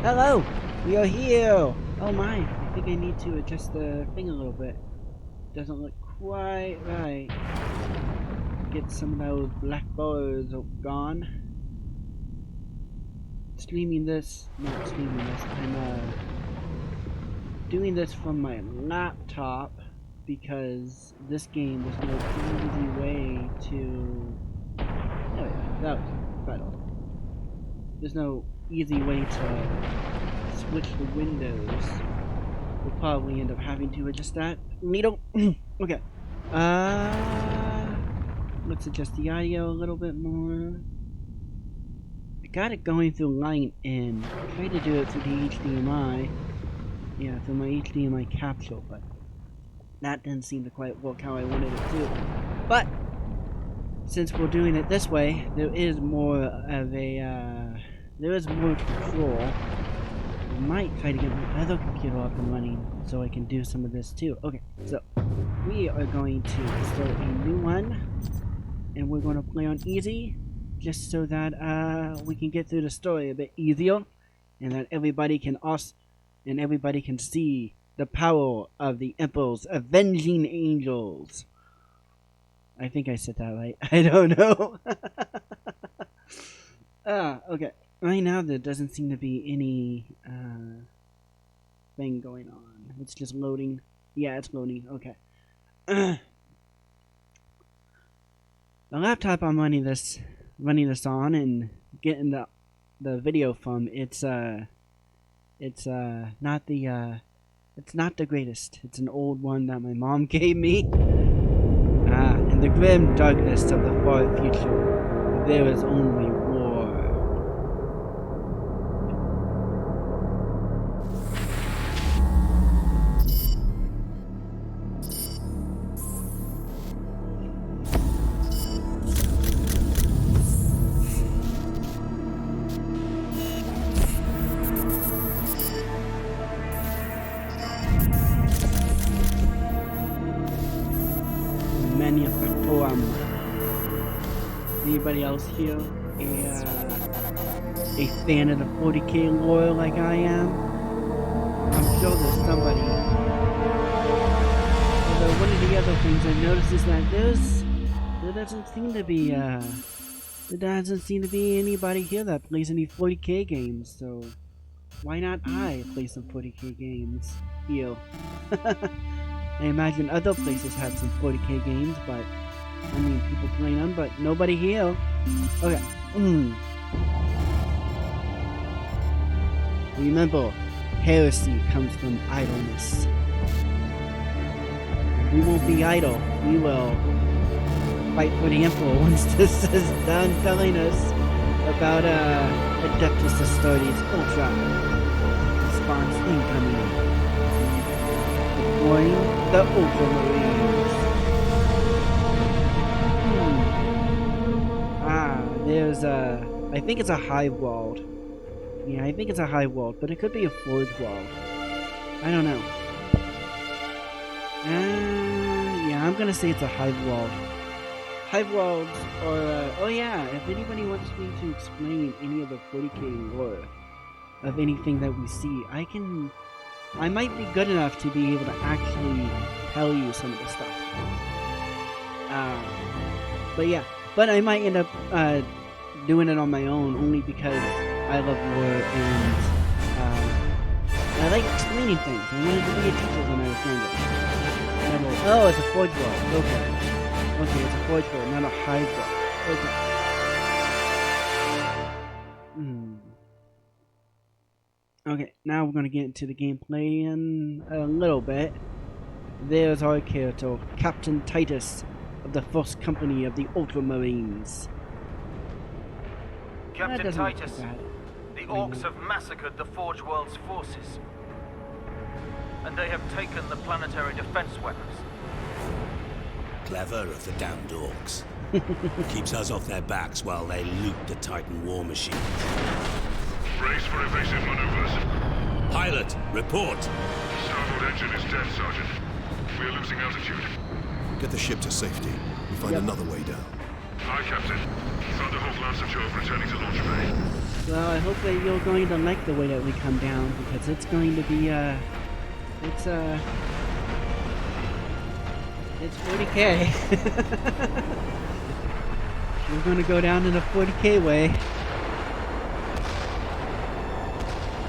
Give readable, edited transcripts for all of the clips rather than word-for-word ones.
Hello! We are here! Oh my, I think I need to adjust the thing a little bit. Doesn't look quite right. Get some of those black bars gone. Streaming this, not streaming this, I'm doing this from my laptop because this game there's no easy way to... Oh yeah, that was better. There's no easy way to switch the windows. We'll probably end up having to adjust that. Needle. Okay. Let's adjust the audio a little bit more. I got it going through line in. I tried to do it through the HDMI. Yeah, through my HDMI capsule, but that didn't seem to quite work how I wanted it to. But since we're doing it this way, there is more of a there is more control. I might try to get my other computer up and running so I can do some of this too. Okay, so we are going to start a new one, and we're going to play on easy, just so that we can get through the story a bit easier, and that everybody can see the power of the Emperor's avenging angels. I think I said that right. I don't know. Okay. Right now there doesn't seem to be any thing going on. It's just loading. Yeah, it's loading. Okay. The laptop I'm running this on and getting the video from, it's not the greatest. It's an old one that my mom gave me. In the grim darkness of the far future, there is only war. Anybody else here a fan of the 40k lore like I am? I'm sure there's somebody. Although one of the other things I've noticed is that there doesn't seem to be anybody here that plays any 40k games, so why not I play some 40k games here? I imagine other places have some 40k games, but I mean, people playing them, but nobody here. Okay. Remember, heresy comes from idleness. We won't be idle. We will fight for the Emperor once this is done telling us about Adeptus Astartes Ultra. Response incoming. Deploying the Ultramarines. There's I think it's a hive world. Yeah, I think it's a hive world, but it could be a forge world. I don't know. Yeah, I'm gonna say it's a hive world. Hive worlds are, oh yeah, if anybody wants me to explain any of the 40k lore of anything that we see, I might be good enough to be able to actually tell you some of the stuff. But yeah. But I might end up doing it on my own only because I love lore and I like explaining things. I wanted to be a teacher when I was younger. Oh, it's a forge world. Okay. Okay, it's a forge world, not a hive world. Okay. Okay, now we're going to get into the gameplay in a little bit. There's our character, Captain Titus, of the first company of the Ultramarines. Captain Titus, the Orcs have massacred the Forge World's forces, and they have taken the planetary defense weapons. Clever of the damned Orcs. Keeps us off their backs while they loot the Titan war machine. Brace for evasive maneuvers. Pilot, report! Starboard engine is dead, Sergeant. We are losing altitude. Get the ship to safety. We'll find another way down. Aye, Captain. Thunderhawk Lancer Jove returning to launch bay. Well, I hope that you're going to like the way that we come down, because it's going to be, it's 40k. We're going to go down in a 40k way.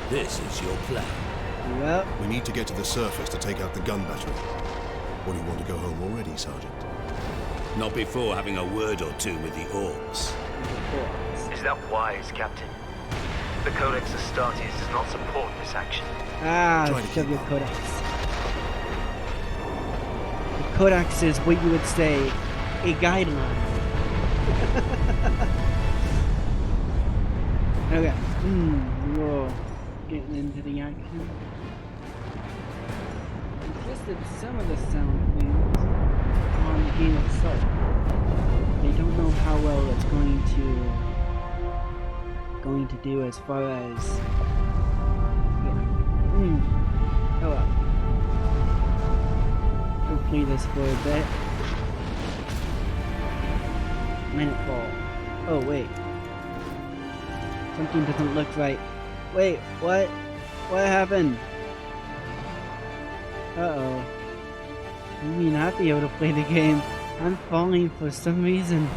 This is your plan. Well, We need to get to the surface to take out the gun battery. Or do you want to go home already, Sergeant? Not before having a word or two with the orcs. Is that wise, Captain? The Codex Astartes does not support this action. ah, Try to shove keep your up. codex. The codex is what you would say, a guideline. Okay. Whoa. Getting into the action. I tested some of the sound things on the game itself. They don't know how well it's going to do as far as oh well. We'll play this for a bit. Nightfall. Oh wait. Something doesn't look right. Wait, what? What happened? Uh-oh. You may not be able to play the game. I'm falling for some reason.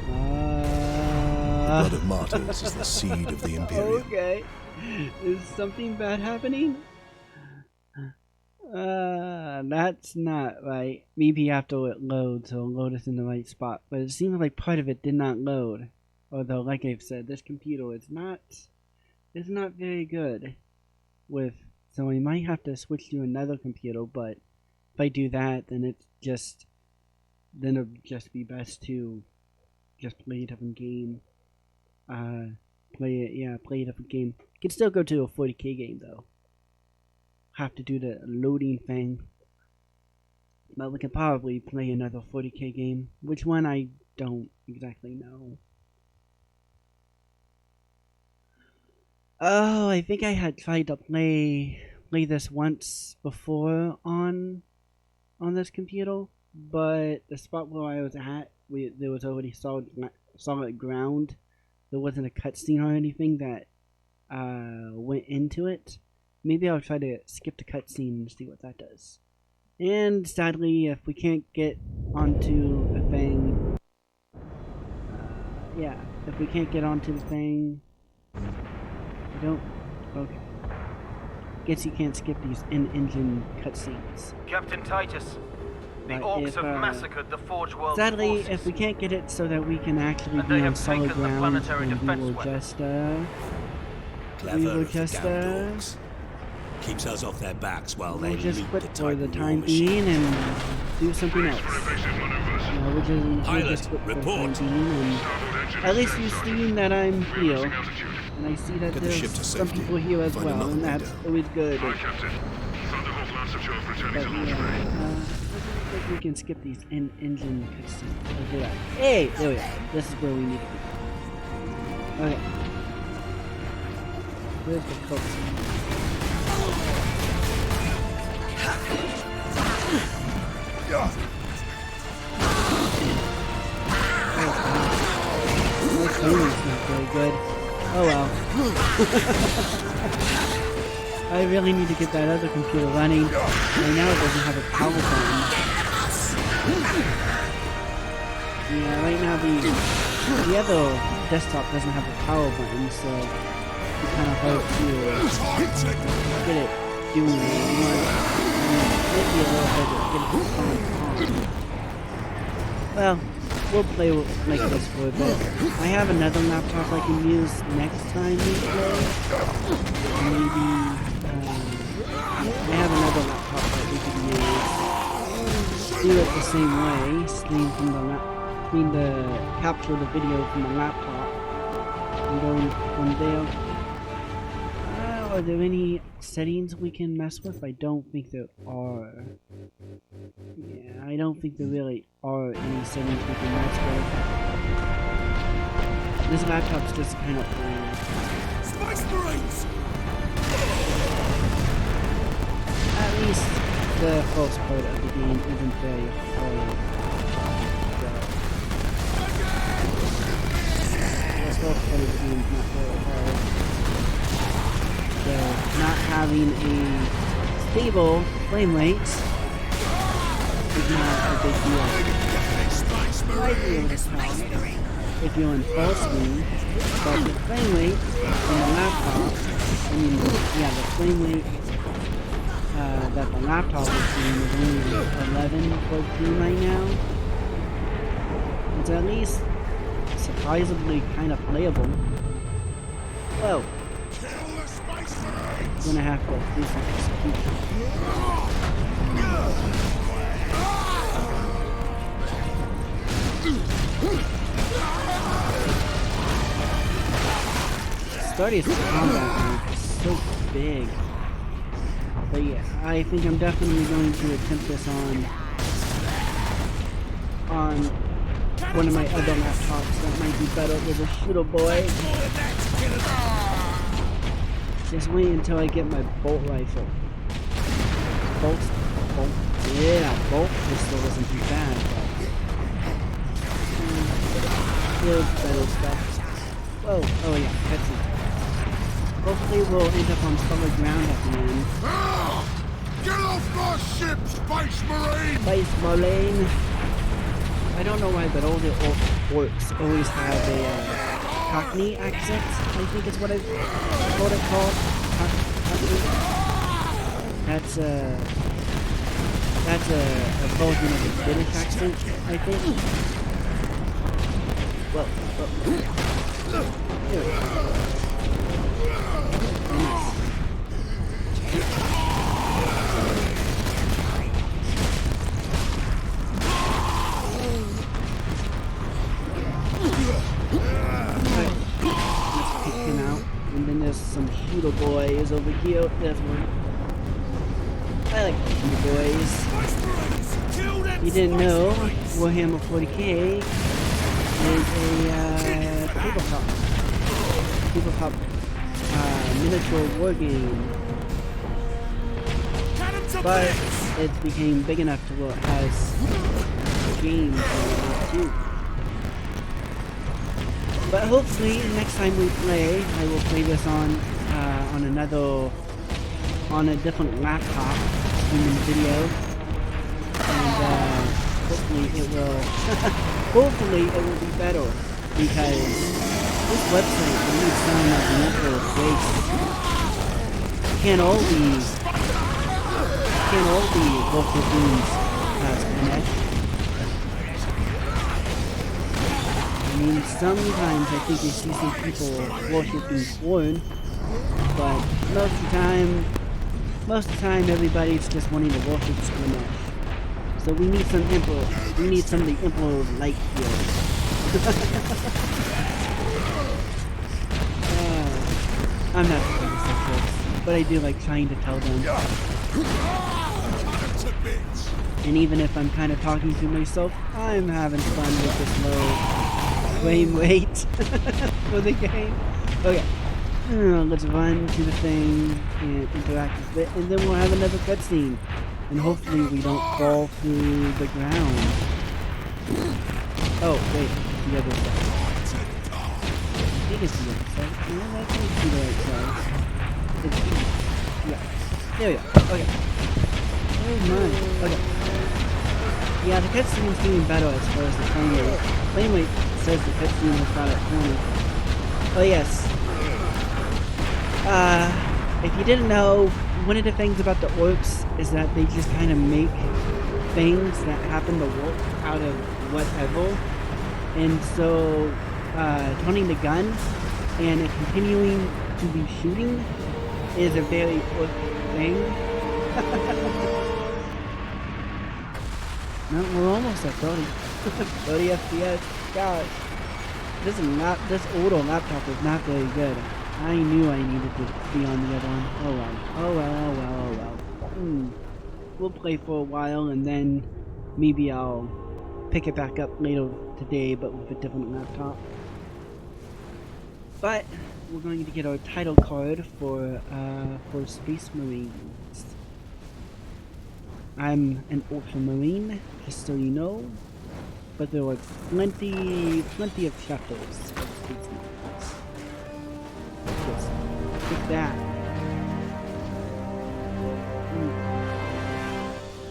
The blood of martyrs is the seed of the Imperium. Okay. Is something bad happening? That's not right. Maybe after it loads, it'll load us in the right spot. But it seems like part of it did not load. Although, like I've said, this computer is not very good with. So I might have to switch to another computer. But if I do that, then it'll just be best to just play a different game. Play a different game. Can still go to a 40k game though. Have to do the loading thing. But we can probably play another 40k game. Which one I don't exactly know. Oh, I think I had tried to play this once before on this computer, but the spot where I was at, there was already solid ground. There wasn't a cutscene or anything that went into it. Maybe I'll try to skip the cutscene and see what that does. And sadly, if we can't get onto the thing, if we can't get onto the thing, we don't. Okay. Guess you can't skip these in-engine cutscenes. Captain Titus, the But orcs if, have massacred the Forge World sadly, forces. if we can't get it so that we can actually And be they on have solid taken the ground, planetary then we defense will weapon. just Clever we will of the just damned orcs. Keeps us off their backs while they we'll just loot quit the for the Titan war time machine. being and do something else. Evasive maneuvers. We'll Pilot, just quit for the report. time being, and Starboard engine at is least dead you've sergeant. seen that I'm We are here, losing altitude. and I see that Get the ship there's to some safety. people here as Find well, another and that's leader. always good. Aye, Captain. Thunderhawk Lancer Jones returning But to launch bay. I think we can skip these in-engine cutscenes. Okay, hey, there we go. This is where we need to be. Okay. Where's the cutscene? My timing's not very good. Oh well. I really need to get that other computer running. Right now it doesn't have a power button. Yeah, right now the other desktop doesn't have a power button, so it's kind of hard to get it doing it. Might be a little hard to get it on. Well, we'll play like this for a bit. I have another laptop I can use next time we play. Maybe I have another laptop that we can use. Do it the same way. Stream capture the video from the laptop and go from there. Are there any settings we can mess with? I don't think there are. Yeah, I don't think there really are any settings we can mess with. This laptop's just kind of old. Space Marines! At least the first part of the game isn't very hard. not very hard. So not having a stable frame rate is not a big deal. You might be able to tell if you're in full screen, but the frame rate on the laptop, the frame rate that the laptop is seeing is only 11.2 right now. It's at least surprisingly kind of playable. Whoa. I'm gonna have to do some execution. Stardy's combat is so big. But yeah, I think I'm definitely going to attempt this on one of my other laptops that might be better with a shooter boy. Just wait until I get my bolt rifle. Bolt pistol wasn't too bad, but there's better stuff. Whoa, oh yeah, cutscene. Hopefully we'll end up on solid ground at the end. Get off my ship, Space Marine! Space Marine! I don't know why, but all the orcs always have a Cockney accent, I think is what it called. Cockney. That's a version of a British accent, I think. Well, here we go. Alright, let's pick him out. And then there's some shooter boys over here. There's one. I like shooter boys. You didn't know Warhammer 40k is a tabletop miniature war game. But it became big enough to where it has games too. But hopefully next time we play, I will play this on a different laptop, streaming video, and hopefully it will be better, because this website really sounds like an actual place. Can't all be local games connect. I mean, sometimes I think you see some people worshipping porn, but most of the time everybody's just wanting to worship Smash. So we need some Emperor. We need some of the Emperor light here. I'm not trying to say this, but I do like trying to tell them. And even if I'm kind of talking to myself, I'm having fun with this low frame rate for the game. Okay, let's run to the thing and interact with it, and then we'll have another cutscene. And hopefully we don't fall through the ground. Oh, wait, the other side. I think it's the other side. Yeah, I think it's the other side. It's yeah. There we go. Okay. Oh my. Okay. Yeah, the cutscene's doing better as far as the frame rate. Frame rate says the cutscene is about at 20. Oh yes. If you didn't know, one of the things about the orcs is that they just kind of make things that happen to work out of whatever. And so, turning the gun and continuing to be shooting is a very orc thing. No, we're almost at 30. 30 FPS. Gosh. This older laptop is not very good. I knew I needed to be on the other one. Oh well. Oh well. We'll play for a while and then maybe I'll pick it back up later today, but with a different laptop. But we're going to get our title card for Space Marines. I'm an Ultramarine, just so you know, but there are plenty of chapters of Space Marines. Take that.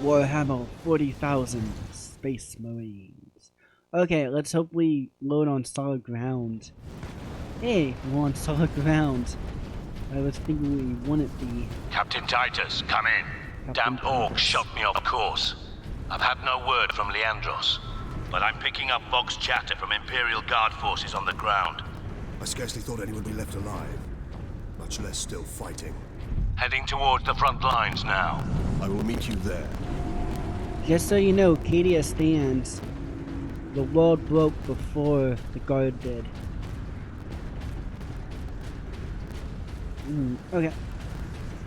Warhammer 40,000 Space Marines. Okay, let's hope we load on solid ground. Hey, we're on solid ground. I was thinking we wouldn't be. Captain Titus, come in. Captain Damn orcs Titus. shot me off course. I've had no word from Leandros, but I'm picking up Vox chatter from Imperial Guard forces on the ground. I scarcely thought anyone would be left alive, much less still fighting. Heading towards the front lines now. I will meet you there. Just so you know, Cadia stands. The world broke before the guard did. Okay.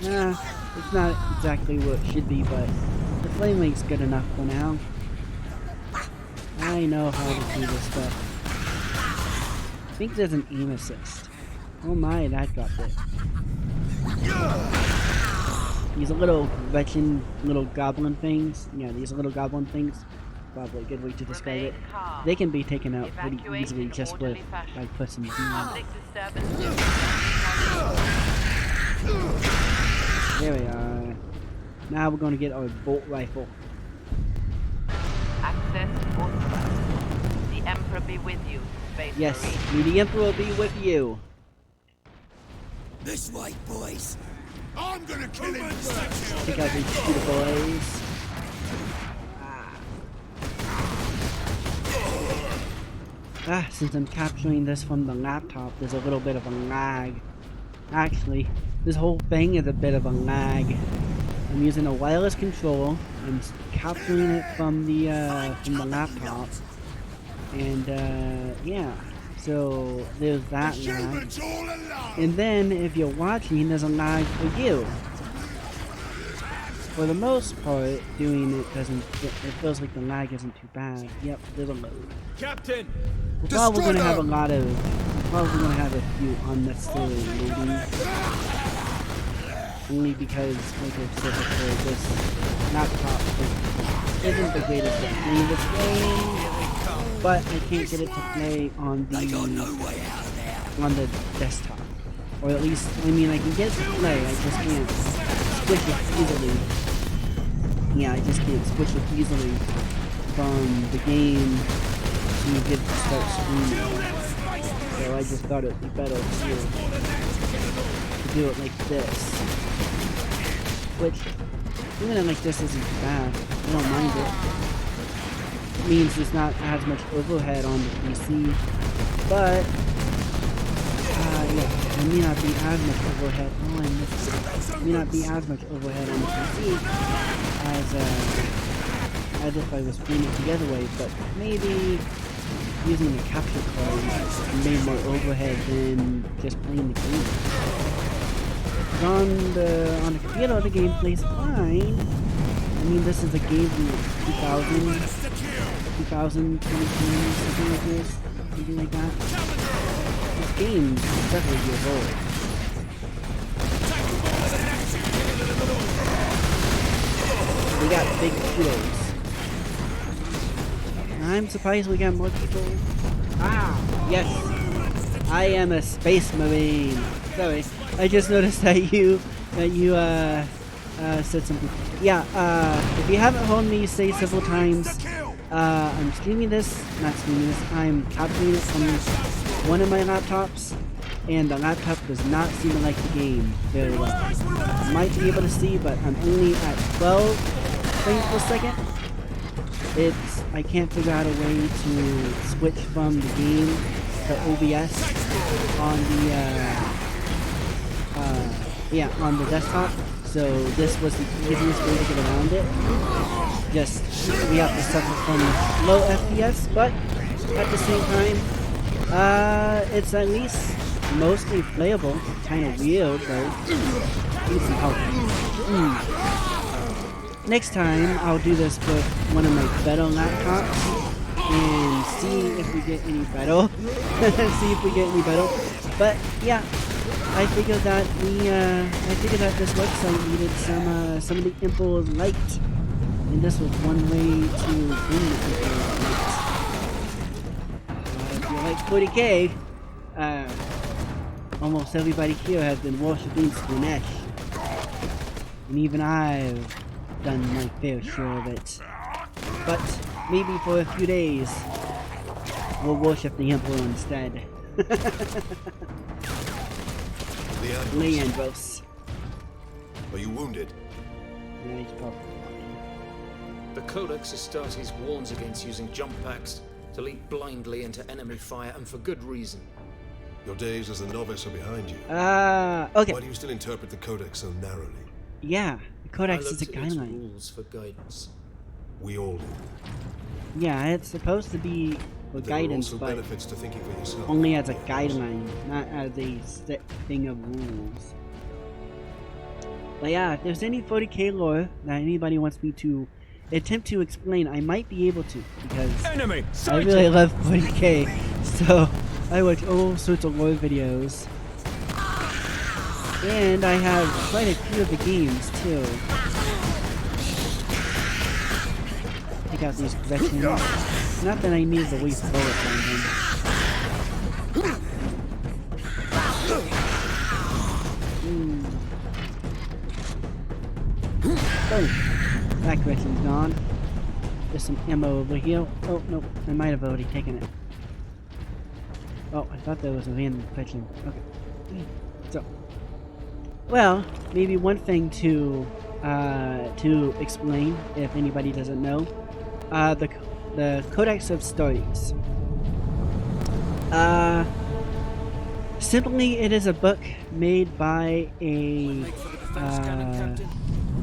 It's not exactly what it should be, but the flame rate's good enough for now. I know how to do this stuff. I think there's an aim assist. Oh my, that got bit. These little wretched little goblin things. Yeah, these little goblin things. Probably a good way to describe it. They can be taken out pretty easily just with like pressing B. There we are. Now we're gonna get our bolt rifle. Access authorized. The Emperor be with you, Space Yes, Marine. may the Emperor will be with you. This way, boys. I'm gonna kill him! Take out these two boys. Since I'm capturing this from the laptop, there's a little bit of a lag. Actually, this whole thing is a bit of a lag. I'm using a wireless controller. I'm capturing it from the laptop, and yeah. So there's that lag. And then if you're watching, there's a lag for you. For the most part, doing it doesn't. It feels like the lag isn't too bad. Yep, there's a load. Captain! We're probably gonna have a lot of. Probably gonna have a few unnecessary loading. Only because, like I said before, this laptop isn't the greatest at playing this game, but I can't get it to play on the desktop, or at least, I mean, I can get it to play. I just can't switch it easily. Yeah, I just can't switch it easily from the game to get it to start streaming. So I just thought it'd be better to do it like this. Which, doing it like this isn't bad. I don't mind it. It means there's not as much overhead on the PC, but yeah, there may not be as much overhead. Oh, I missed it. May not be as much overhead on the PC as if I was putting it the other way, but maybe using a capture card made more overhead than just playing the game. On the computer, the game plays fine. I mean, this is a game from 2000, 2020, something like that. This game is several years old. We got big kudos. I'm surprised we got more people. Yes, I am a Space Marine. Sorry, I just noticed that you said something. Yeah, if you haven't heard me say several times, I'm not streaming this, I'm capturing it from one of my laptops, and the laptop does not seem to like the game very well. You might be able to see, but I'm only at 12 frames per second. I can't figure out a way to switch from the game to OBS on the on the desktop. So this was the easiest way to get around it. Just we have to suffer from low FPS, but at the same time, it's at least mostly playable. Kind of weird though. Need some help. Next time, I'll do this with one of my better laptops and see if we get any better. But yeah, I figured that this website needed some of the Emperor's light, and this was one way to bring the Emperor's light. If you like 40K, almost everybody here has been worshipping Slanesh. And even I've done my fair share of it. But maybe for a few days, we'll worship the Emperor instead. Leandros. Are you wounded? Yeah, he's probably The Codex Astartes warns against using jump packs to leap blindly into enemy fire, and for good reason. Your days as a novice are behind you. Okay. Why do you still interpret the Codex so narrowly? Yeah, the Codex I is a looked at its guideline. rules for guidance. We all do. Yeah, it's supposed to be for There are guidance, also but benefits to thinking for yourself. only as a guideline, not as a set thing of rules. But yeah, if there's any 40k lore that anybody wants me to attempt to explain, I might be able to, because Enemy I really love 40k, so I watch all sorts of lore videos. And I have quite a few of the games, too. Take out these veterans. Not that I need the least bullets on him. Oh, that veteran's gone. There's some ammo over here. Oh, no, I might have already taken it. Oh, I thought there was a random veteran. Okay. So, well, maybe one thing to explain, if anybody doesn't know, the Codex of Stories. Simply, it is a book made by a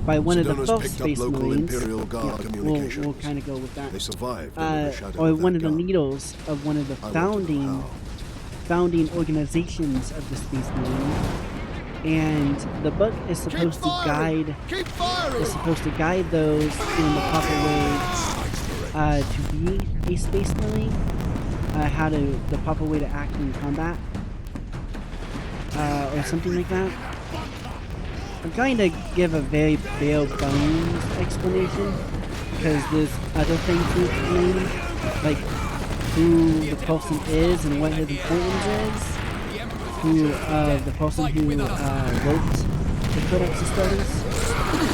by one of the Sedona's first picked up Space local Marines. Imperial Guard communications. We'll kind of go with that. They survived under the shadow Or of one that of the gun. leaders of one of the I want to know founding organizations of the Space Marine. And the book is supposed to guide those in the proper way to be a Space Marine, the proper way to act in combat, or something like that. I'm trying to give a very bare bones explanation because there's other things to explain, like who the person is and what his importance is. Who the person who wrote the Codex of Stories.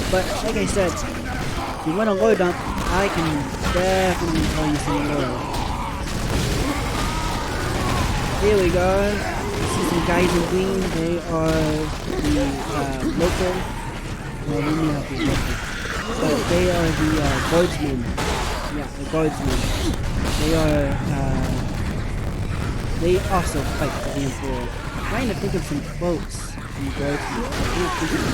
But like I said, if you want to load up, I can definitely tell you some more. Here we go. See some guys in green. They are the local. Well, we may not be local, but they are the guardsmen. Yeah, the guardsmen. They also fight for the Emperor. I'm trying to think of some quotes from guardsmen. I can't think of them.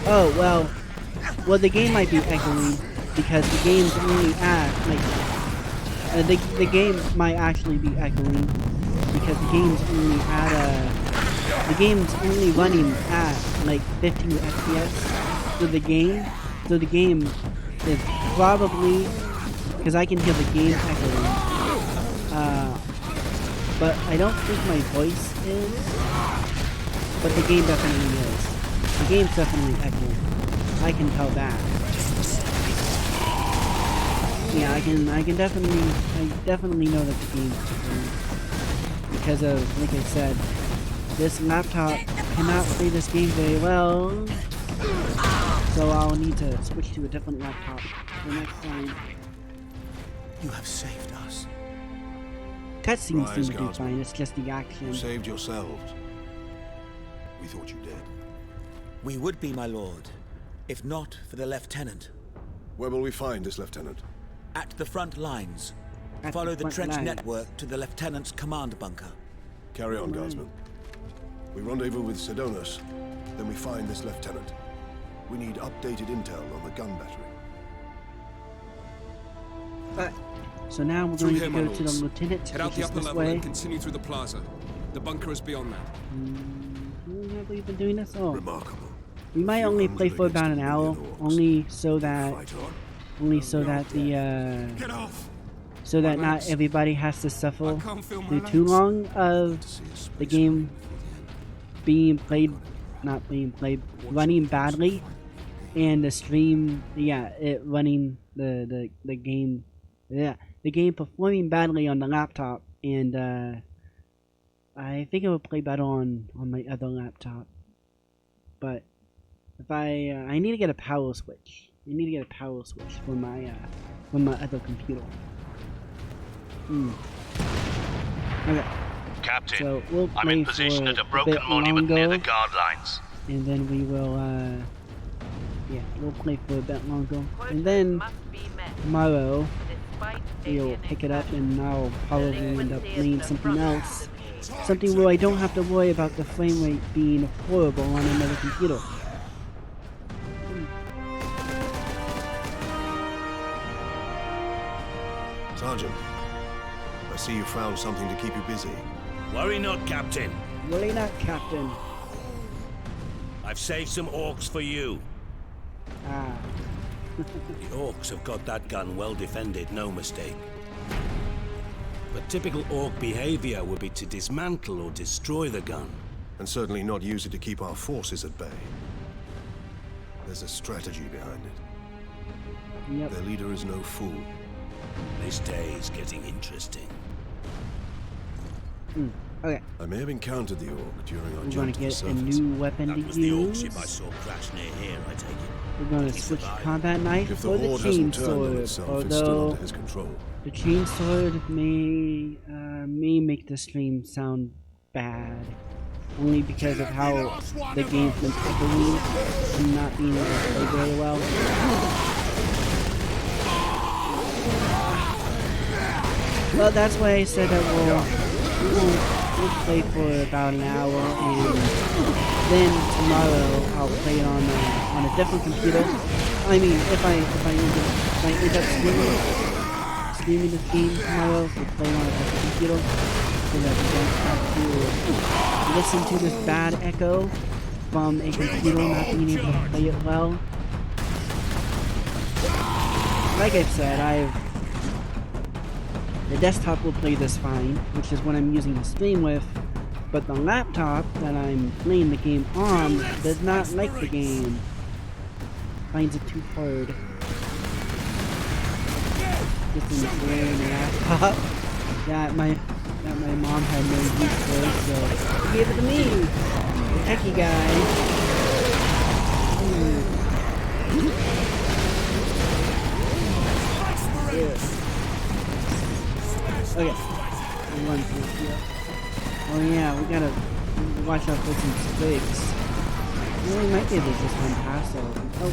Oh well, the game might be echoing because the game's only at like the game might actually be echoing because the game's only running at like 15 FPS. So the game is probably, because I can hear the game echoing, but I don't think my voice is, but the game definitely is. The game's definitely echoing. I can tell that. Yeah, I definitely know that the game's echoing. Because of, like I said, this laptop cannot play this game very well. So I'll need to switch to a different laptop for next time. You have saved us. Cutscenes seem Rise, to be Guardsman. fine, it's just the action. You saved yourselves. We thought you dead. We would be, my lord, if not for the lieutenant. Where will we find this lieutenant? At the front lines. At Follow the the front trench lines. network to the lieutenant's command bunker. Carry on, Guardsman. We rendezvous with Sedonas, then we find this lieutenant. We need updated intel on the gun battery. So now we're Through going to here, my go to the lords. lieutenant, Head out which the is upper this level way. and continue through the plaza. The bunker is beyond that. Have we been doing this? Oh, Remarkable. we might Few only hundred play for against about a an million hour, orcs. only so that Fight on. Get off! so that My not legs. everybody has to suffer I can't feel my through too legs. long of To see a the space game marine before the end. being played, not being played, running badly, and the stream, yeah, it running the game the game performing badly on the laptop, and I think it will play better on my other laptop. But if I need to get a power switch. I need to get a power switch for my other computer. Okay. Captain, So we'll I'm play in position for at a a broken bit monument near the longer, guard lines. and then we will we'll play for a bit longer, and then tomorrow we'll pick it up, and I'll probably end up playing something else, something where I don't have to worry about the frame rate being horrible on another computer. Sergeant, I see you found something to keep you busy. Worry not, Captain. Really not, Captain. I've saved some orcs for you. Ah. The orcs have got that gun well defended, no mistake. But typical orc behavior would be to dismantle or destroy the gun. And certainly not use it to keep our forces at bay. There's a strategy behind it. Yep. Their leader is no fool. This day is getting interesting. Okay. I may have encountered the orc during our We're jump gonna to the get a surface. new weapon That to was the orc use. ship I saw crash near here, I take it. We're gonna switch combat knife If the or the horde hasn't turned on chainsword, itself, it's still although under his control. the chainsword may make the stream sound bad, only because of how the game's been echoing and not being able to play very well. Well, that's why I said that we'll play for about an hour, and then tomorrow I'll play it on a different computer. I mean, if I end up streaming this game tomorrow, we'll play it on a different computer, so that we don't have to listen to this bad echo from a computer not being able to play it well. Like I've said, the desktop will play this fine, which is what I'm using to stream with, but the laptop that I'm playing the game on does not like the game. Finds it too hard. Just in the laptop that my mom had no use for, so she gave it to me. The techie guy. Yeah. Okay. One through here. Oh yeah, we gotta watch out for some squigs. Well, we might be able to just run past those. Oh,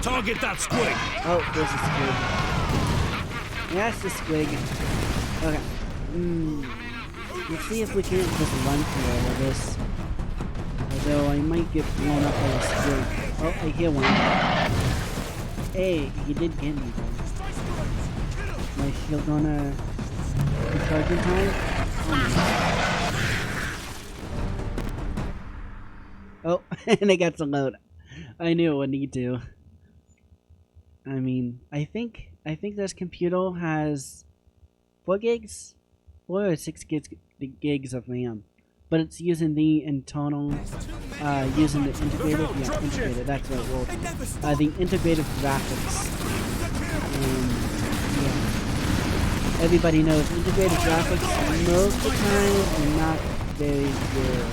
Target that squig! oh, there's a squig. Yeah, it's a squig. Okay. Let's see if we can't just run through all of this. Although I might get blown up by a squig. Oh, I hear one. Hey, he did get me though. My shield gonna recharge in time? Oh, and I got some load. I knew it would need to. I mean, I think this computer has 4 or 6 gigs of RAM, but it's using the internal, using the integrated, integrated, that's right, well, the integrated graphics. Yeah. Everybody knows integrated graphics most of the time are not very good.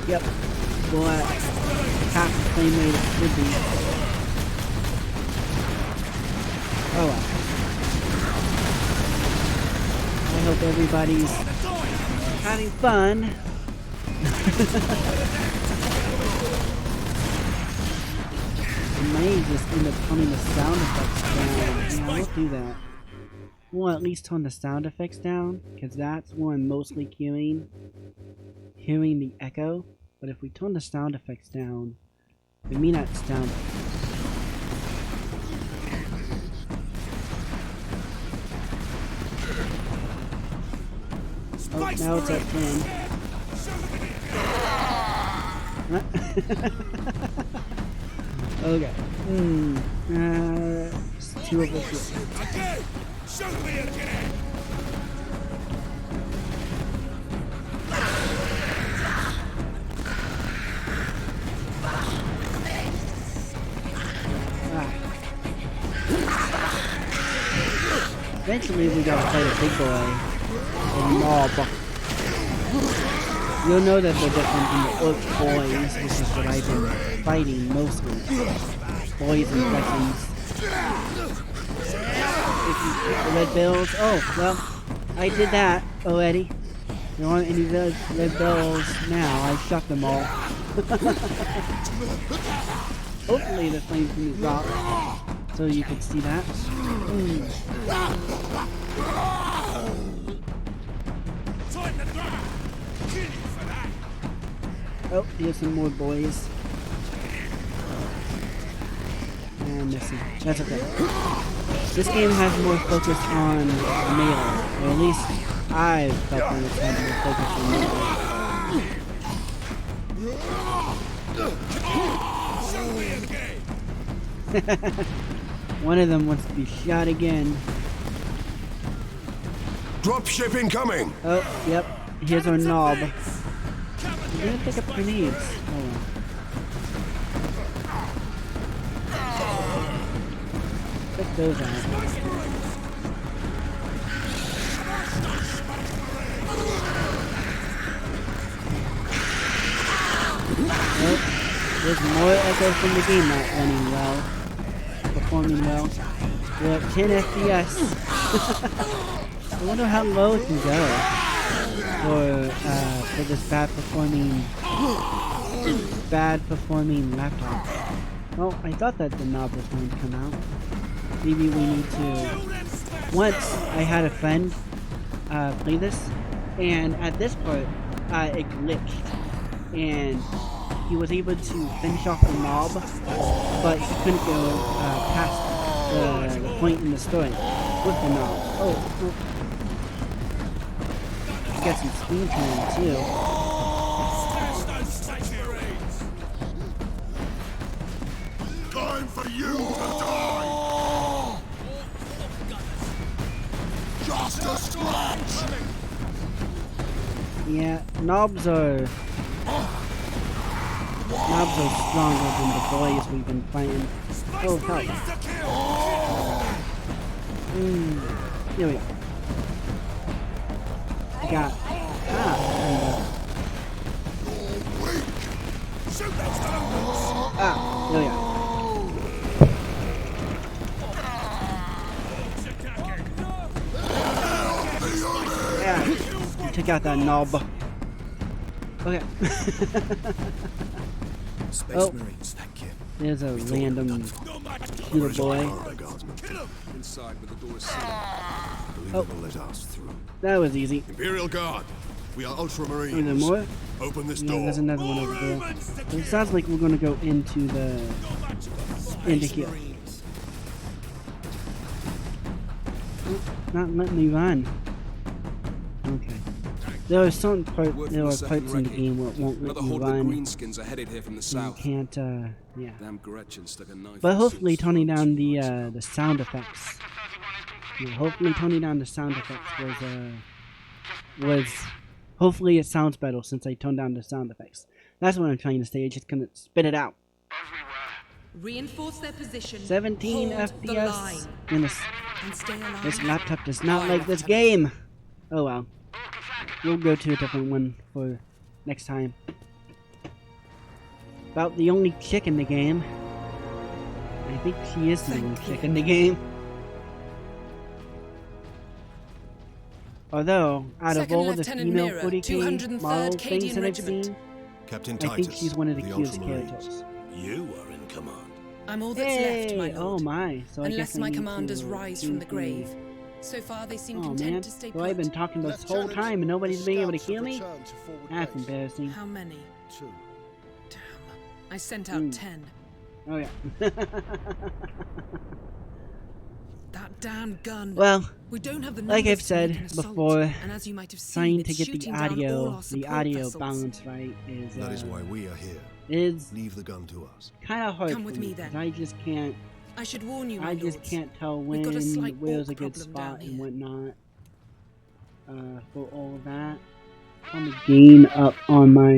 Yep. Well, half the frame rate it should be. Oh well. I hope everybody's having fun. I may just end up turning the sound effects down. Yeah, we'll do that. We'll at least turn the sound effects down, because that's where I'm mostly hearing the echo. But if we turn the sound effects down, it may not sound. Oh, now it's at 10. Okay. It's 2 of us here. Shoot me again! Eventually we gotta fight a big boy. A mob. You'll know that they're different from the orc boys, which is what I've been fighting mostly. Boys and weapons. If you get the red bills, oh, well, I did that already. There aren't any red bills now, I shot them all. Hopefully the flames can drop, so you can see that. Oh, here's some more boys. And missing. That's okay. This game has more focus on melee, or at least I've felt that it's had more focus on melee. One of them wants to be shot again. Dropship incoming! Oh, yep. Here's our knob. I'm gonna pick up grenades. Oh well. Pick those out. Oh, there's more echo from the game not running well. Performing well. We're at 10 FPS. I wonder how low it can go for this bad performing laptop. Well, I thought that the knob was going to come out. Maybe we need to. Once I had a friend play this, and at this part it glitched, and he was able to finish off the knob, but he couldn't go past the point in the story with the knob. Oh. Got some speed to him too. Time for you to die! Just a scratch! Yeah, knobs are stronger than the boys we've been fighting. Oh, help. Here we go. Got there we go. Yeah, took out that knob. Okay. Space Marines, thank you. There's a random shooter boy. Inside with the doors sealed. Oh, Let us through. that was easy. Imperial Guard, we are Ultramarines. Are there more? Open this Yeah, door. there's another one over there. It sounds like we're gonna go into here. Oh, not letting me run. Okay. There are certain parts in the game where it won't let Another you horde of run. greenskins are headed here from the You south. can't, yeah. Damn Gretchen stuck a knife. But in hopefully Sue's toning throat. down the sound effects. Yeah, hopefully toning down the sound effects was hopefully it sounds better since I toned down the sound effects. That's what I'm trying to say. I just couldn't spit it out. Reinforce their position. 17 Hold the FPS. line. And this laptop does not like this game. Oh well. We'll go to a different one for next time. About the only chick in the game. I think she is the only chick in the game. Although, out of all the female 40k model things that I've seen, Captain I think Titus, she's one of the the cutest Ultramarines. characters. You are in command. I'm all that's left, my Hey! lord. Oh my! So I Unless guess I my need commanders to rise do from the grave. So far, they seem Oh content man! to stay So I've put. been talking this whole time and nobody's been able to hear me? That's embarrassing. How many? 2. Damn. I sent out 10. Oh yeah. That damn gun. Well, we don't have the like I've numbers to make an said assault, before, and as you might have seen, trying to it's get the shooting down all our support audio vessels. balance right is That is why we are here. is Leave the gun to us. kind of hard Come for with me. me, then. 'Cause I just can't. I should warn you, my I just lords. can't tell We've got a slight where's a orc good problem spot down and here. whatnot. For all of that, on the gain up on my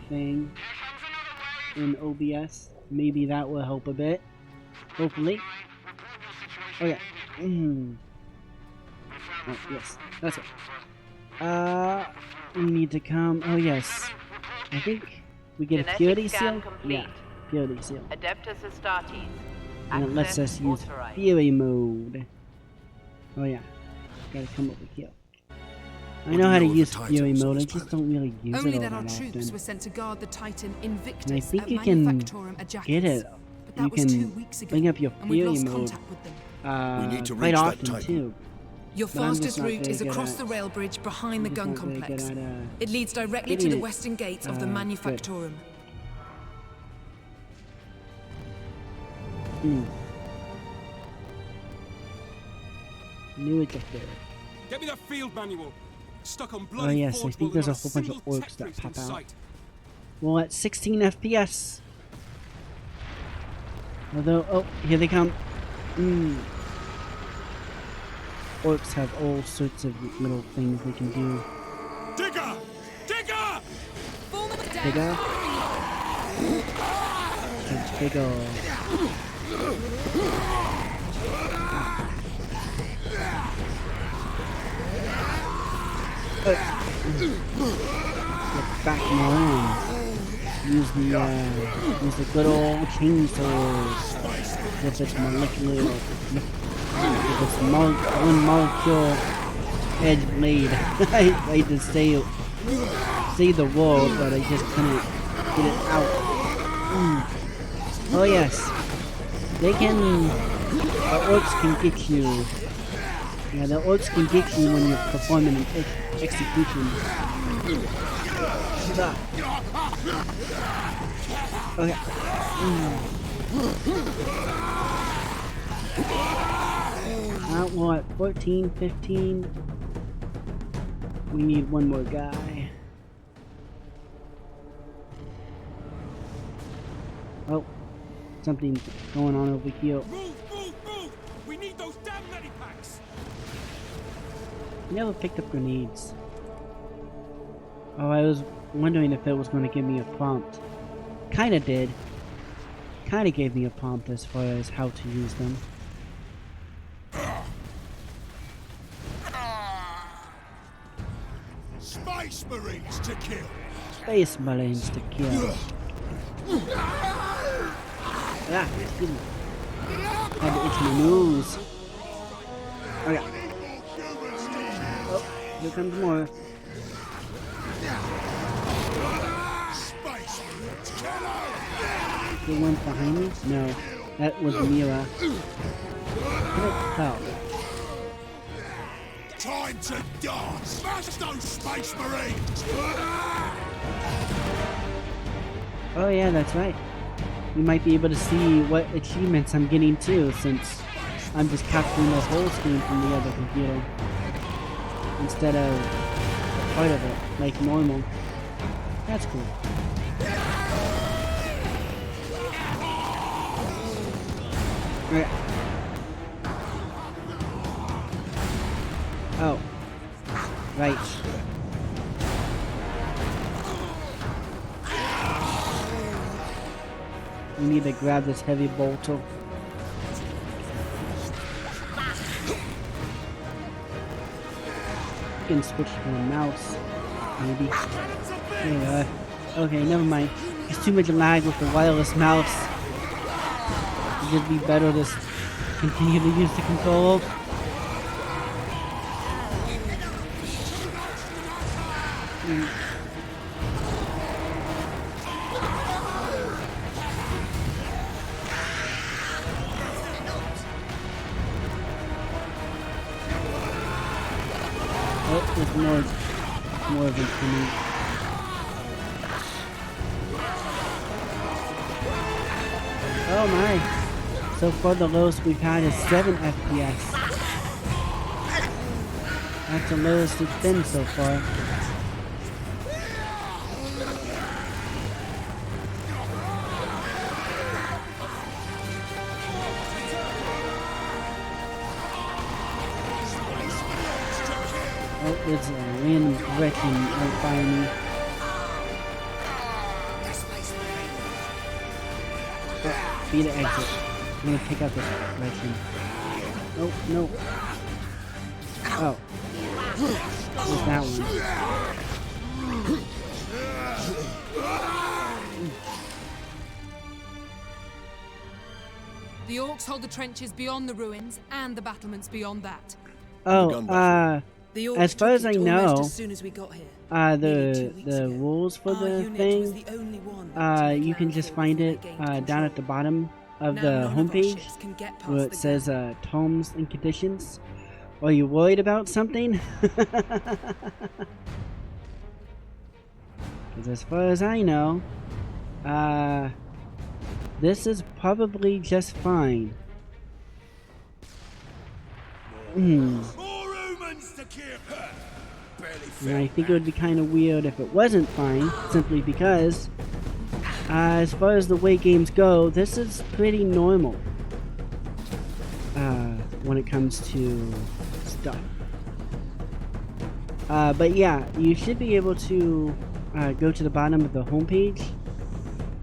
thing in OBS. Maybe that will help a bit. Hopefully. Okay. Oh, yes, that's it. We need to come. Oh, yes. I think we get a Genetic purity scan seal? complete. Yeah, purity seal. Adeptus Astartes. And it lets Access us use authorized. fury mode. Oh, yeah. Gotta come over here. I know how to use fury mode, I just don't really use Only it all that that our troops often. were sent to guard the Titan Invictus And I think at you can Manufactorum Ajax. get it. But that You was 2 can weeks ago, bring up your and we've fury lost mode contact with them. We need to quite reach that often, Titan. too. Your But I'm just fastest not route very is good across at- the rail bridge behind the I'm just gun not very good complex. at, It leads directly to getting the it, western gates of the good. Manufactorum. New objective. Get me that field manual. Stuck on Oh bloody yes, I Forge think World, there's a not whole bunch of single orcs tech that priest pop in out. sight. Well, at 16 FPS. Although, oh, here they come. Orcs have all sorts of little things they can do. Digger! Digger! Bigger. It's bigger. Get back more in. Use the good old chainsaws with its molecular, with its one molecule edge blade. I tried to say the word, but I just couldn't get it out. Oh yes, they can. The orcs can get you. Yeah, the orcs can get you when you're performing an execution. Okay. What? 14, 15? We need one more guy. Oh, something's going on over here. Move, move, move! We need those damn medipacks! Never picked up grenades. Oh, I was wondering if it was going to give me a prompt. Kinda did. Kinda gave me a prompt as far as how to use them. Space Marines to kill! Space Marines to kill. Ah, excuse me. Had to itch my nose. Okay. Oh, here comes more. The one behind me? No, that was Mira. Oh. Time to die! Smash those Space Marines! Oh yeah, that's right. You might be able to see what achievements I'm getting too, since I'm just capturing the whole screen from the other computer instead of a part of it, like normal. That's cool. Right. Oh. Right. We need to grab this heavy bolter. You can switch to the mouse, maybe. There you go. Okay, never mind. There's too much lag with the wireless mouse. It'd be better to continue to use the controller. Oh, there's more of them coming. Oh my! So far the lowest we've had is 7 FPS. That's the lowest it's been so far. Oh, there's a random Gretchen right by me. Be the exit. I'm gonna pick up this Gretchen. Oh, no. Oh. What's that one? The orcs hold the trenches beyond the ruins and the battlements beyond that. Oh, The orcs as far took as I it almost know, as soon as we got here. the rules for Our the unit thing, was the only one to make you can just landfall find before it they gained down control. at the bottom of Now the none of our homepage ships can get past where the it says gap. terms and conditions. Are you worried about something? Because as far as I know, this is probably just fine. And I think it would be kind of weird if it wasn't fine, simply because, as far as the way games go, this is pretty normal when it comes to stuff. But yeah, you should be able to go to the bottom of the homepage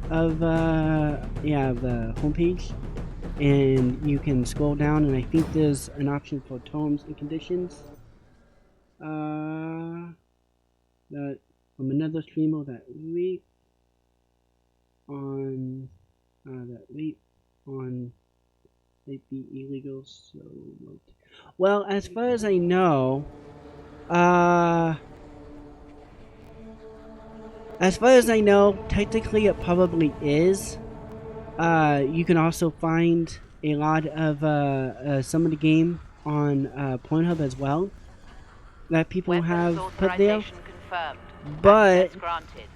of the homepage, and you can scroll down, and I think there's an option for terms and conditions. That from another streamer that rape on might be illegal. So well, as far as I know, technically it probably is. You can also find a lot of some of the game on Pornhub as well that people have put there, but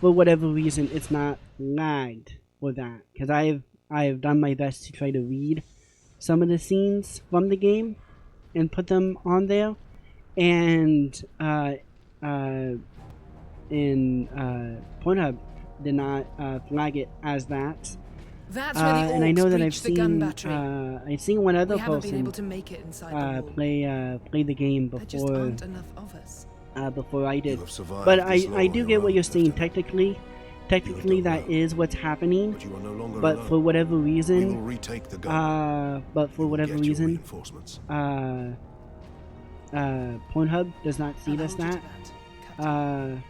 for whatever reason it's not lagged for that, because I've done my best to try to read some of the scenes from the game and put them on there, and Pornhub did not flag it as that. That's where the orcs and I know that breached the gun battery. I've seen one other We haven't been person able to make it inside the wall. play the game There just before aren't enough of us. before I did. You have survived But this I long do on get your what own, you're saying. Lieutenant. Technically that well. is what's happening. But you are no longer But alone. for whatever We will reason, retake the gun. but for You will whatever get your reason, reinforcements. Pornhub does not see I'll this hold you that. to Captain.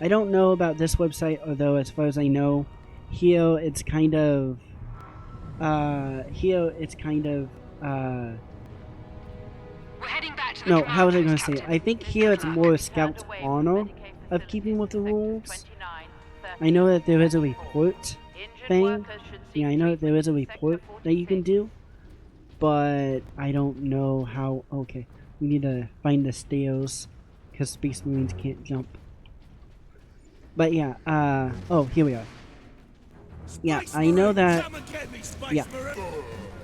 I don't know about this website, although as far as I know, here it's kind of no, how was I going to say it? I think here it's more Scout's honor of keeping with the rules. I know that there is a report thing. Yeah, I know that there is a report that you can do, but I don't know how. Okay, we need to find the stairs because Space Marines can't jump. But yeah, oh, here we are. Yeah, I know that. Yeah.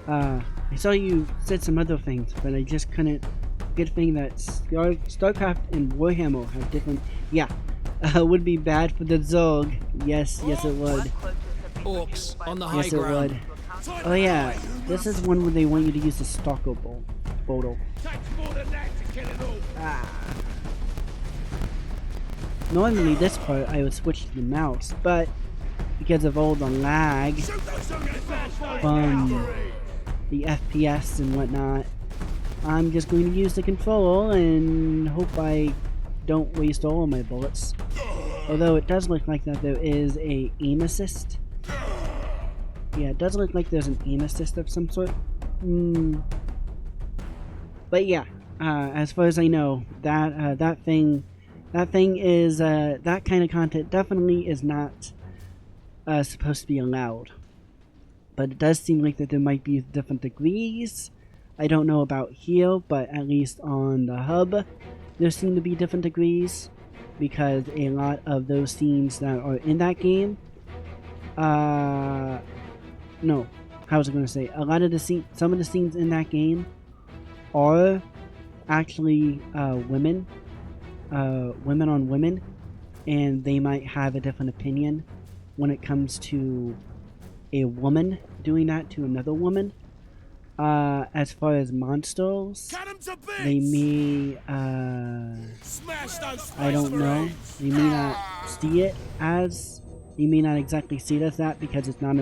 I saw you said some other things, but I just couldn't. Good thing that StarCraft and Warhammer have different. Yeah, would be bad for the Zerg. Yes, yes it would. Orcs on the high Yes it ground. would. Oh yeah, this is one where they want you to use the Stalker photo. Normally this part I would switch to the mouse, but because of all the lag from the FPS and whatnot, I'm just going to use the controller and hope I don't waste all of my bullets. Although it does look like that there is a aim assist. Yeah, it does look like there's an aim assist of some sort. But yeah, as far as I know, that thing is that kind of content definitely is not supposed to be allowed. But it does seem like that there might be different degrees. I don't know about here, but at least on the hub, there seem to be different degrees, because a lot of those scenes that are in that game, no, how was I going to say? A lot of the some of the scenes in that game are actually women on women, and they might have a different opinion when it comes to a woman doing that to another woman. As far as monsters, they may, I don't know, they may not see it as, they may not exactly see it as that because it's not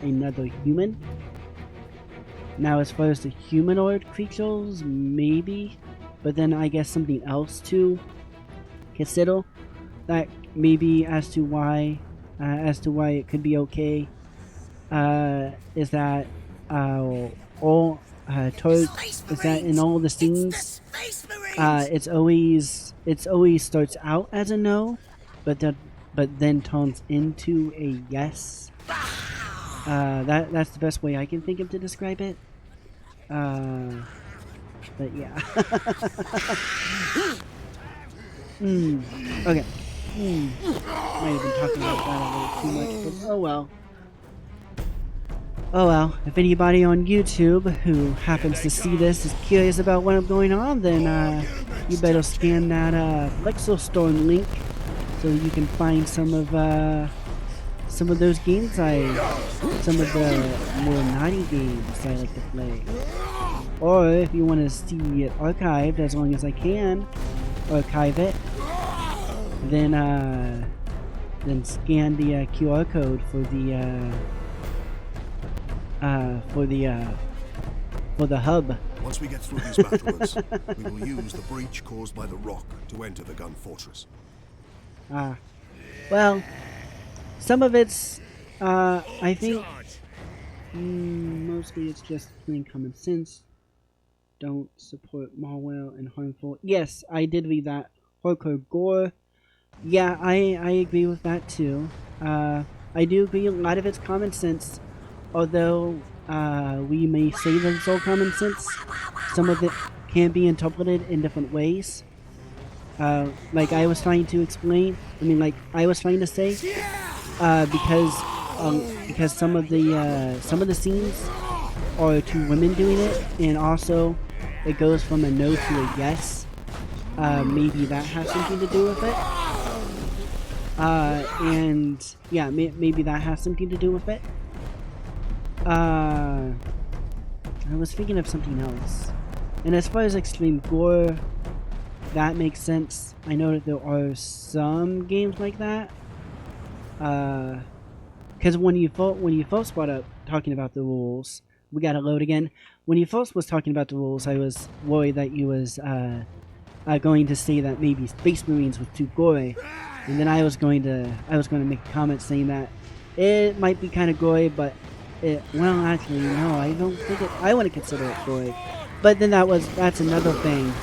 another human. Now, as far as the humanoid creatures, maybe, but then I guess something else to consider. That maybe as to why it could be okay. Is that all is that in all the scenes, it's always starts out as a no, but then turns into a yes. That's the best way I can think of to describe it. But yeah. Okay. Might have been talking about that a little too much, but oh well. Oh well, if anybody on YouTube who happens to see this is curious about what I'm going on, then you better scan that plexstorm link so you can find some of those games some of the more naughty games I like to play. Or if you want to see it archived, as long as I can archive it, then scan the QR code for the hub. Once we get through these battlements, we will use the breach caused by the rock to enter the gun fortress. Well, some of it's, I think, mostly it's just plain common sense. Don't support malware and harmful. Yes, I did read that. Hardcore gore. Yeah, I agree with that too. I do agree a lot of it's common sense. Although, we may say that it's all common sense, some of it can be interpreted in different ways. Like I was trying to explain, I was trying to say, because some of the scenes are two women doing it, and also it goes from a no to a yes. Maybe that has something to do with it. And yeah, maybe that has something to do with it. I was thinking of something else. And as far as extreme gore, that makes sense. I know that there are some games like that. Because when you first brought up talking about the rules, we gotta load again. When you first was talking about the rules, I was worried that you was going to say that maybe Space Marines was too gory, and then I was going to make a comment saying that it might be kind of gory, but well, actually, no, I don't think it. I want to consider it gory, but then that's another thing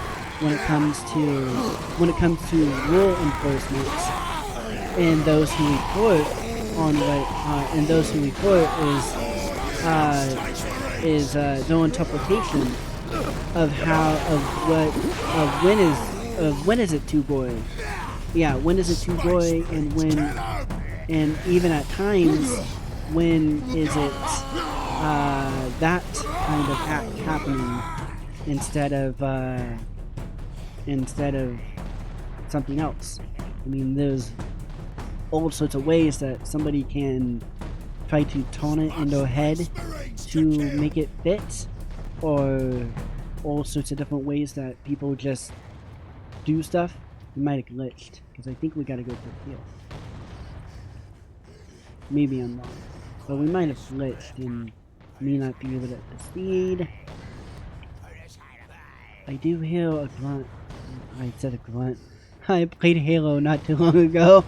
when it comes to rule enforcement and those who report on what and those who report is their interpretation of when is it too gory. Yeah, when is it too gory, and even at times, when is it that kind of act happening instead of something else. I mean, there's all sorts of ways that somebody can try to turn it in their head to make it fit, or all sorts of different ways that people just do stuff. We might have glitched, because I think we gotta go for heal. Maybe I'm wrong, but we might have glitched and may not be able to proceed. I do hear a grunt. I said a grunt. I played Halo not too long ago.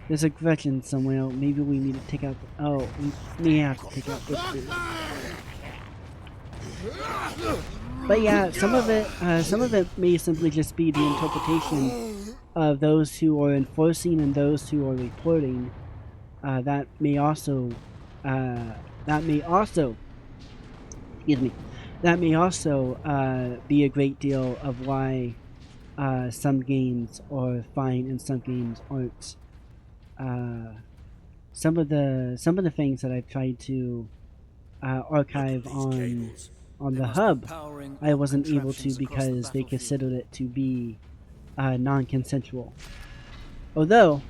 There's a Gretchen somewhere. Maybe we need to take out the... Oh, we may have to take out this dude. But yeah, some of it may simply just be the interpretation of those who are enforcing and those who are reporting. That may also be a great deal of why some games are fine and some games aren't. Some of the things that I've tried to archive on the hub, I wasn't able to because they considered it to be non-consensual. Although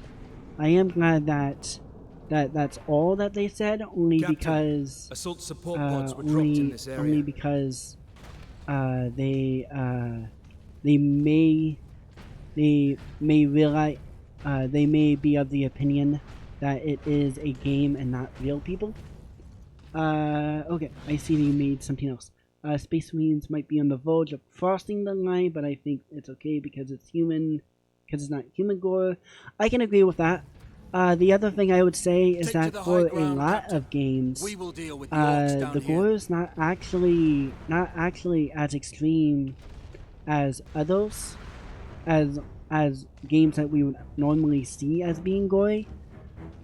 I am glad that that's all that they said, only Captain, because assault support pods were dropped in this area. only because they may realize they may be of the opinion that it is a game and not real people. Okay, I see that you made something else. Space Marines might be on the verge of crossing the line, but I think it's okay because it's human, because it's not human gore. I can agree with that. The other thing I would say is that for a lot of games, the gore is not actually as extreme as others, as games that we would normally see as being gory.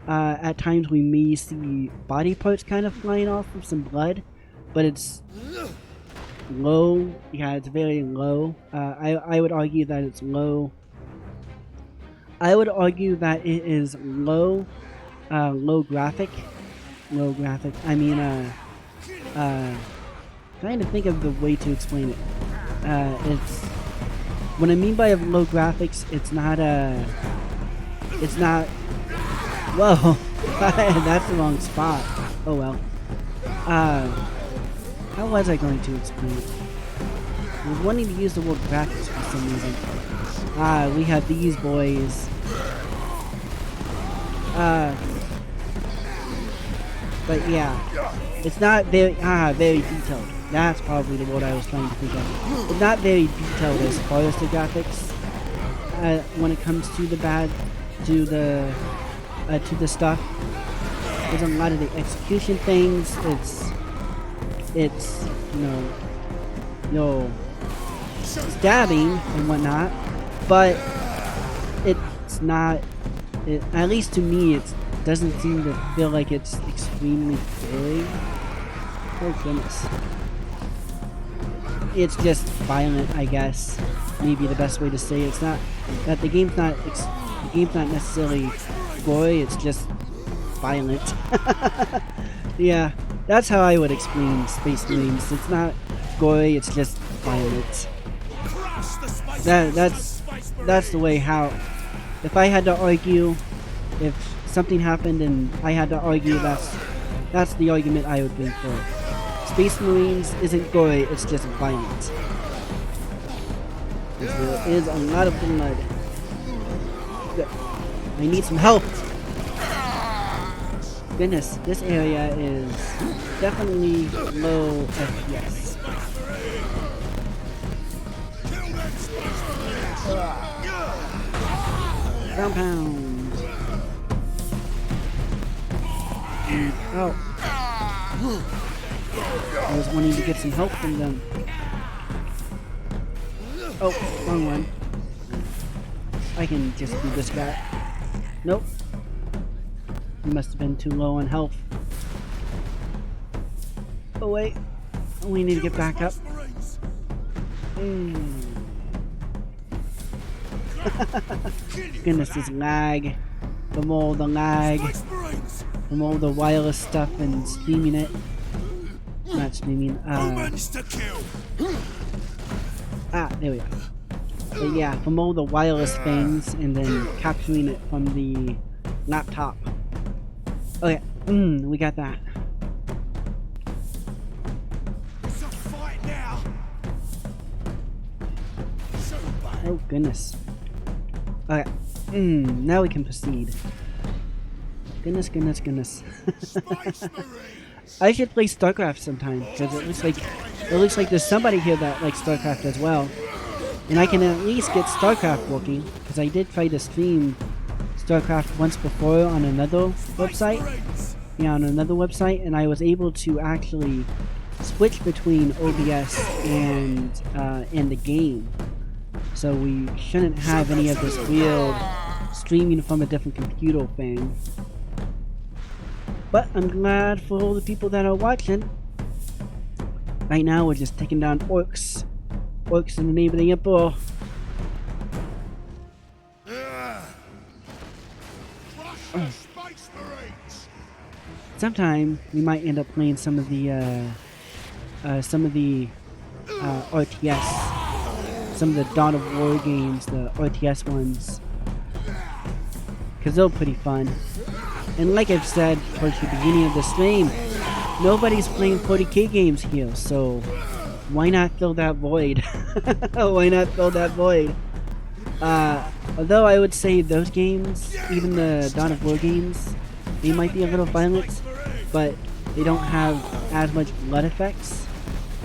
At times we may see body parts kind of flying off with some blood, but it's low. Yeah, it's very low. I would argue that it's low. I would argue that it is low, low graphic. Low graphic. I mean, trying to think of the way to explain it. It's what I mean by low graphics. It's not Whoa, that's the wrong spot. Oh well. How was I going to explain it? I was wanting to use the word graphics for some reason. We have these boys. But yeah, it's not very detailed. That's probably the word I was trying to think of. It's not very detailed as far as the graphics. When it comes to the stuff. There's a lot of the execution things. It's stabbing and whatnot, but it's not. At least to me, it doesn't seem to feel like it's extremely big. Oh goodness. It's just violent, I guess. Maybe the best way to say it. It's not that the game's not necessarily gory. It's just violent. Yeah, that's how I would explain Space Marines. It's not gory. It's just violent. That's the way how. If I had to argue, if something happened and I had to argue, that's the argument I would bring for it. Space Marines isn't gory, it's just violent. There is a lot of blood. Good. I need some help! Goodness, this area is definitely low FPS. Ground pound! Oh. I was wanting to get some help from them. Oh, wrong one. I can just do this guy. Nope. He must have been too low on health. Oh wait. We need to get back up. Goodness, this lag. From all the lag. From all the wireless stuff and streaming it. Not streaming, there we go. But yeah, from all the wireless things and then capturing it from the laptop. Okay, we got that. Oh goodness. Okay, now we can proceed. Goodness, goodness, goodness. I should play StarCraft sometime because it looks like there's somebody here that likes StarCraft as well, and I can at least get StarCraft working because I did try to stream StarCraft once before on another website. Yeah, on another website, and I was able to actually switch between OBS and the game. So we shouldn't have any of this weird streaming from a different computer thing. But I'm glad for all the people that are watching. Right now we're just taking down orcs. Orcs in the name of the Emperor. Sometime we might end up playing some of the RTS, some of the Dawn of War games, the RTS ones, because they're pretty fun. And like I've said towards the beginning of the stream, nobody's playing 40k games here, so why not fill that void? Why not fill that void? Although I would say those games, even the Dawn of War games, they might be a little violent, but they don't have as much blood effects.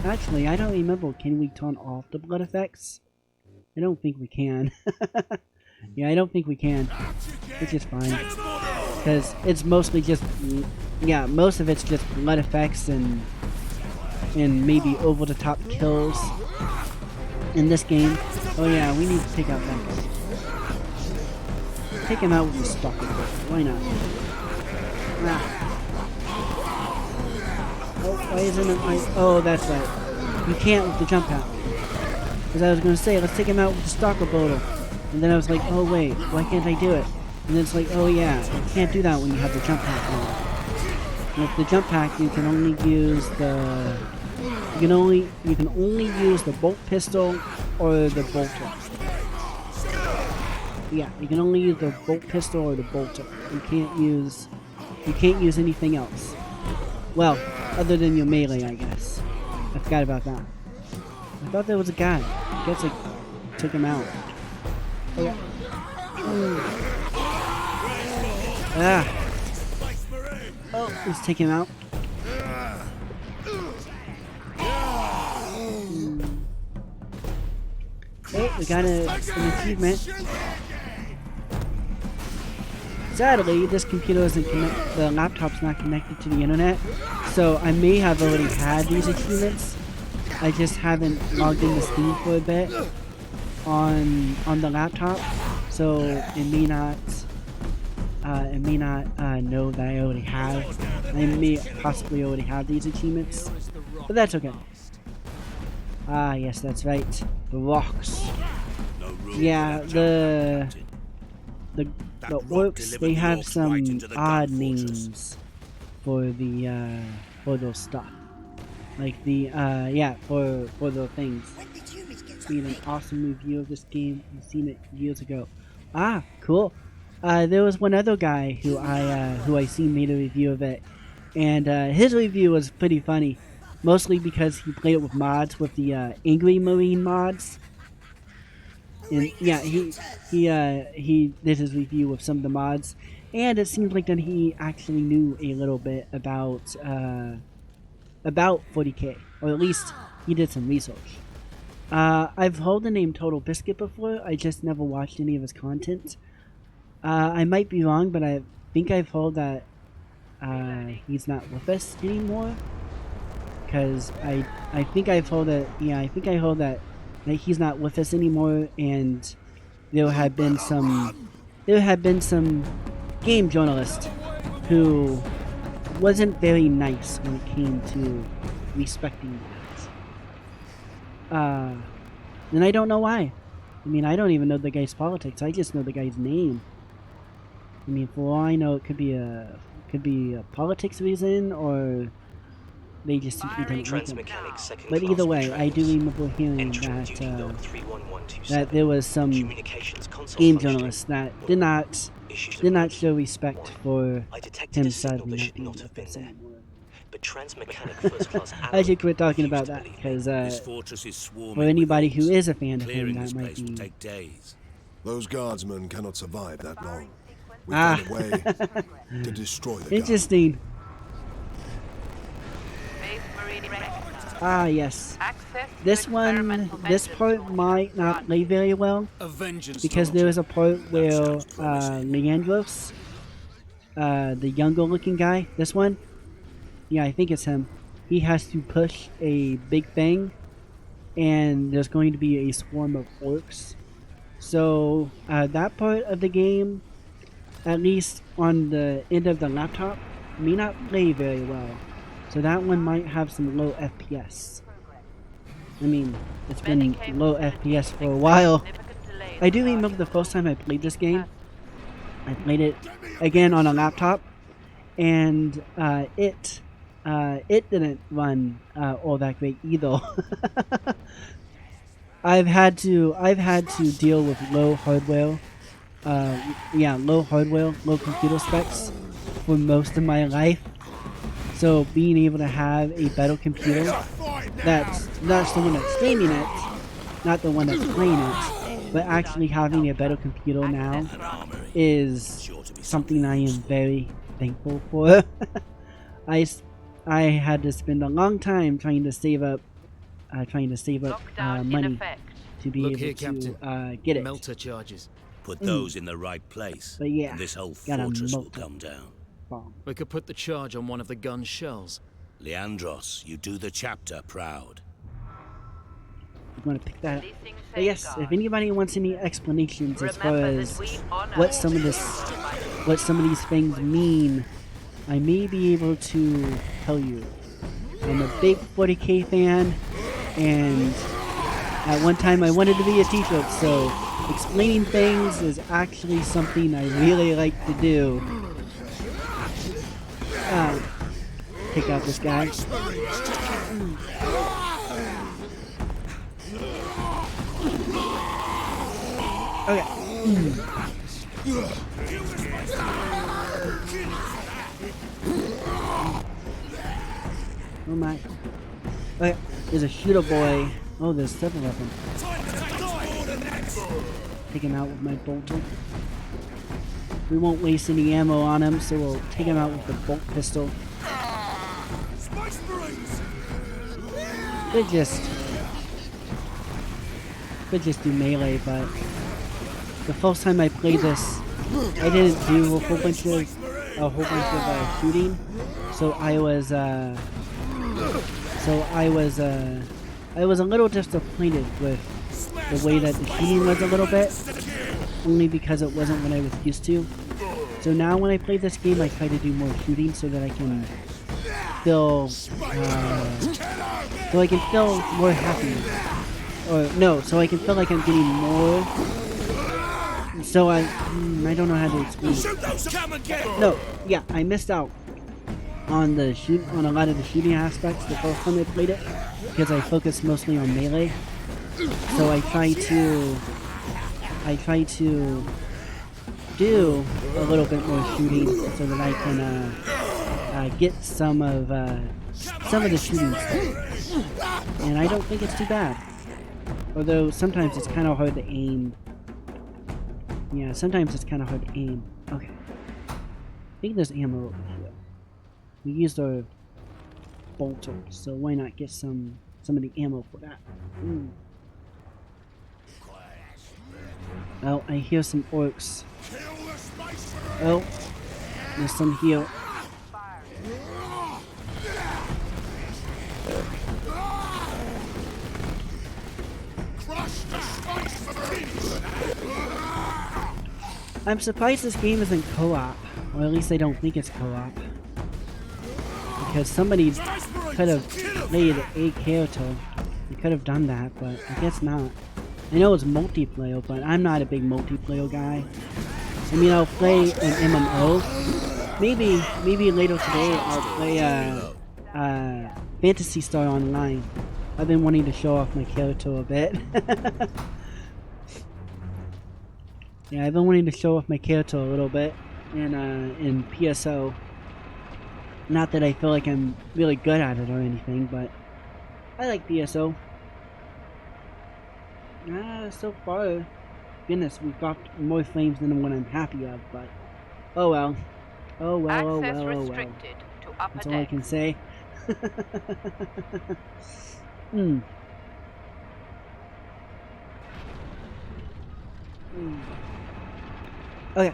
Actually, I don't remember, can we turn off the blood effects? I don't think we can. Yeah, I don't think we can, which is fine. Because it's mostly just, yeah, most of it's just blood effects and maybe over-the-top kills in this game. Oh yeah, we need to take out that guy. Take him out with the stalker. Why not? Ah. Oh, why isn't it like... Oh, that's right. You can't with the jump out. Because I was going to say, let's take him out with the stalker bottle. And then I was like, oh wait, why can't I do it? And then it's like, oh yeah, you can't do that when you have the jump pack on. With the jump pack, you can only use the... You can only use the bolt pistol or the bolter. Yeah, you can only use the bolt pistol or the bolter. You can't use anything else. Well, other than your melee, I guess. I forgot about that. I thought there was a guy. I guess I took him out. Oh yeah. Ah. Oh, let's take him out. Hey, we got an achievement. Sadly, this computer isn't the laptop's not connected to the internet, so I may have already had these achievements. I just haven't logged into Steam for a bit on the laptop, so it may not know that I already have. I may possibly already have these achievements, but that's okay. Ah, yes, that's right. The rocks. Yeah, the orcs, they have some odd names for the for those stuff. Like the yeah, for the things. Seen an awesome review of this game. I've seen it years ago. Ah, cool. There was one other guy who I seen made a review of it, and his review was pretty funny, mostly because he played it with mods, with the Angry Marine mods. And yeah, he did his review with some of the mods, and it seems like that he actually knew a little bit about 40K, or at least he did some research. I've heard the name Total Biscuit before. I just never watched any of his content. I might be wrong, but I think I've heard that he's not with us anymore. Because I think I've heard that, yeah, I think I heard that he's not with us anymore, and there had been some game journalist who wasn't very nice when it came to respecting that. And I don't know why. I mean, I don't even know the guy's politics. I just know the guy's name. I mean, for all I know, it could be a politics reason, or they just simply didn't like him. But either way, I do remember hearing that there was some game journalists that did not show respect for him sadly not being with us anymore. I should quit talking about that, because for anybody who is a fan of him, that might be... Those guardsmen cannot survive that long. We found a way to destroy the interesting. Ah, yes. This part might not play very well, because there is a part where Leandros, the younger looking guy, this one, yeah, I think it's him, he has to push a big thing, and there's going to be a swarm of orcs. So that part of the game, at least on the end of the laptop, may not play very well. So that one might have some low FPS. I mean, it's been low FPS for a while. I do remember the first time I played this game. I played it again on a laptop, and it didn't run all that great either. I've had to deal with low hardware, low computer specs for most of my life. So being able to have a better computer, that's the one that's streaming it, not the one that's playing it, but actually having a better computer now is something I am very thankful for. I I had to spend a long time trying to save up Lockdown in money effect. to be Look able here, to Captain. get it. Melter charges. Put those in the right place, But yeah, and this whole got a fortress will melter come down. bomb. We could put the charge on one of the gun's shells. Leandros, you do the chapter proud. I'm gonna pick that up. Releasing But yes, if safeguard. anybody wants any explanations as far Remember as that we honor what some of these things mean, I may be able to tell you. I'm a big 40K fan, and at one time I wanted to be a teacher, so explaining things is actually something I really like to do. Take out this guy. Okay. Oh my. Okay, there's a shooter boy. Oh, there's several of them. Take him out with my bolter. We won't waste any ammo on him, so we'll take him out with the bolt pistol. Could just do melee, but the first time I played this, I didn't do a whole bunch of shooting, so I was a little disappointed with the way that the shooting was a little bit, only because it wasn't what I was used to. So now when I play this game, I try to do more shooting so that I can feel more happy. Or no, so I can feel like I'm getting more. So I don't know how to explain it. No, yeah, I missed out on a lot of the shooting aspects the first time I played it because I focused mostly on melee. So I try to do a little bit more shooting so that I can get some of the shooting stuff. And I don't think it's too bad. Although sometimes it's kind of hard to aim. Yeah, sometimes it's kind of hard to aim. Okay. I think there's ammo over here. We used our bolter, so why not get some of the ammo for that? Oh, I hear some orcs. Oh, there's some here. I'm surprised this game isn't co-op, or at least I don't think it's co-op. Because somebody could have played a character. They could have done that, but I guess not. I know it's multiplayer, but I'm not a big multiplayer guy. I mean, I'll play an MMO. Maybe later today I'll play Phantasy Star Online. I've been wanting to show off my character a bit. Yeah, I've been wanting to show off my character a little bit in PSO. Not that I feel like I'm really good at it or anything, but I like PSO. So far, goodness, we've got more flames than what I'm happy of, but oh well. Oh well, oh well, oh well. Restricted to upper That's all I can say. Okay.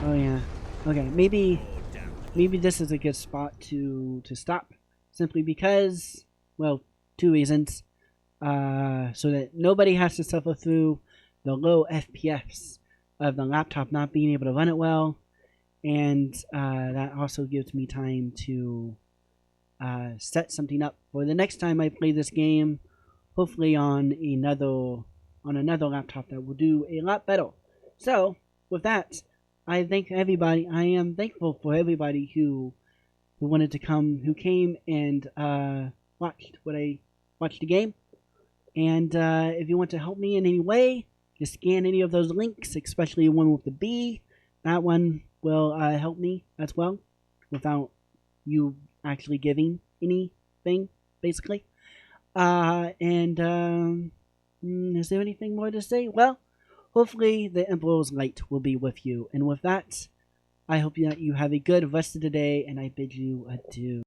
Oh yeah. Okay, maybe this is a good spot to stop. Simply because, well, two reasons. So that nobody has to suffer through the low FPS of the laptop not being able to run it well, and that also gives me time to set something up for the next time I play this game, hopefully on another laptop that will do a lot better. So with that, I am thankful for everybody who wanted to come, who came and watched the game. And if you want to help me in any way, just scan any of those links, especially one with the B. That one will help me as well, without you actually giving anything, basically. Is there anything more to say? Well, hopefully the Emperor's Light will be with you. And with that, I hope that you have a good rest of the day, and I bid you adieu.